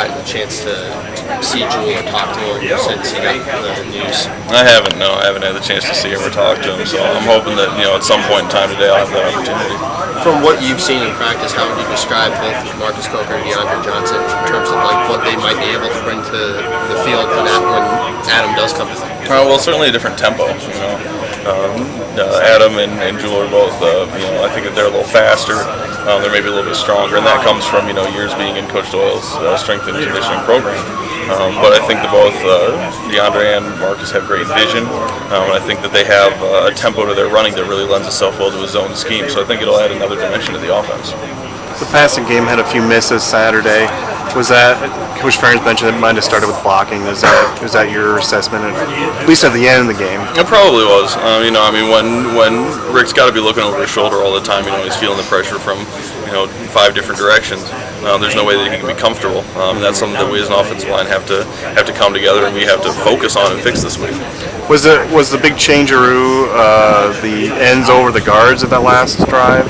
gotten a chance to see Jewel or talk to him since he got the news? I haven't. No, I haven't had the chance to see him or talk to him. So I'm hoping that at some point in time today I'll have that opportunity. From what you've seen in practice, how would you describe both Marcus Coker and DeAndre Johnson in terms of like what they might be able to bring to the field when Adam does come back? Well, certainly a different tempo. Adam and Jewel are both. I think that they're a little faster. They're maybe a little bit stronger, and that comes from years being in Coach Doyle's strength and conditioning program. But I think that both DeAndre and Marcus have great vision, and I think that they have a tempo to their running that really lends itself well to a zone scheme. So I think it'll add another dimension to the offense. The passing game had a few misses Saturday. Was that Coach Ferentz mentioned it might have started with blocking? Was that your assessment, at least at the end of the game? It probably was. When Rick's got to be looking over his shoulder all the time, he's feeling the pressure from 5 different directions. There's no way that he can be comfortable. That's something that we as an offensive line have to come together and we have to focus on and fix this week. Was the big changeroo the ends over the guards at that last drive?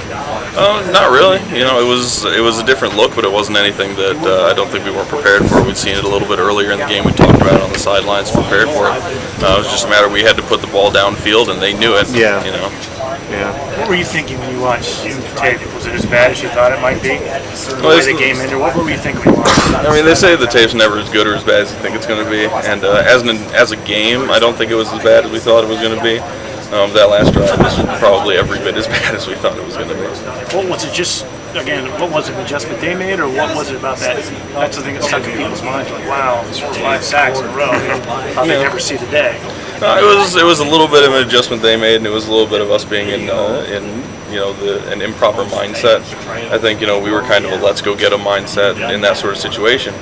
Not really. It was a different look, but it wasn't anything that I don't think we weren't prepared for. We'd seen it a little bit earlier in the game. We talked about it on the sidelines, prepared for it. It was just a matter we had to put the ball downfield, and they knew it. Yeah. Yeah. What were you thinking when you watched the tape? Was it as bad as you thought it might be? The way the game ended, what were you thinking when you watched it? They say the tape's never as good or as bad as you think it's going to be, and as a game, I don't think it was as bad as we thought it was going to be. That last drive was probably every bit as bad as we thought it was going to be. What was it? What was it? An adjustment they made, or what was it about that? That's the thing that stuck in people's minds. Like, wow, this was 5 sacks in a row. Thought they'd never see the day. It was a little bit of an adjustment they made, and it was a little bit of us being in an improper mindset. I think we were kind of a let's go get 'em mindset in that sort of situation.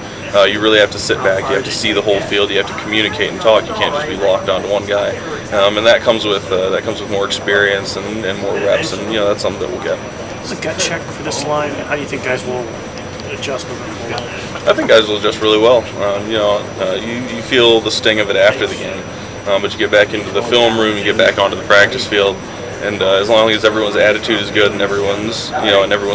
You really have to sit back. You have to see the whole field. You have to communicate and talk. You can't just be locked onto one guy, and that comes with more experience and more reps, and that's something that we'll get. It's a gut check for this line. How do you think guys will adjust moving forward? I think guys will adjust really well. You feel the sting of it after the game, but you get back into the film room, you get back onto the practice field, and as long as everyone's attitude is good and everyone's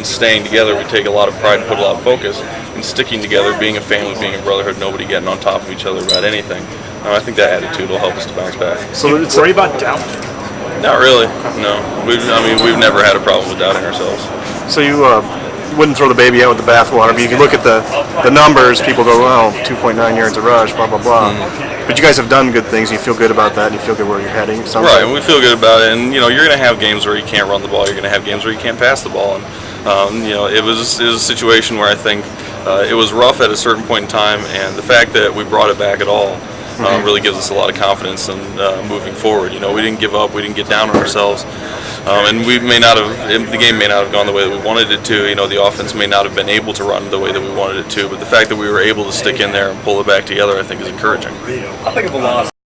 staying together, we take a lot of pride and put a lot of focus in sticking together, being a family, being a brotherhood, nobody getting on top of each other about anything. I think that attitude will help us to bounce back. So it's worry about doubt? Not really. No. We've never had a problem with doubting ourselves. So you wouldn't throw the baby out with the bathwater. If you look at the numbers, people go, well, 2.9 yards a rush, blah, blah, blah. But you guys have done good things, and you feel good about that, and you feel good where you're heading. Right, and we feel good about it. And, you're going to have games where you can't run the ball. You're going to have games where you can't pass the ball. And, it was a situation where I think it was rough at a certain point in time, and the fact that we brought it back at all really gives us a lot of confidence in moving forward. We didn't give up. We didn't get down on ourselves. And the game may not have gone the way that we wanted it to. The offense may not have been able to run the way that we wanted it to. But the fact that we were able to stick in there and pull it back together, I think, is encouraging. How big of a loss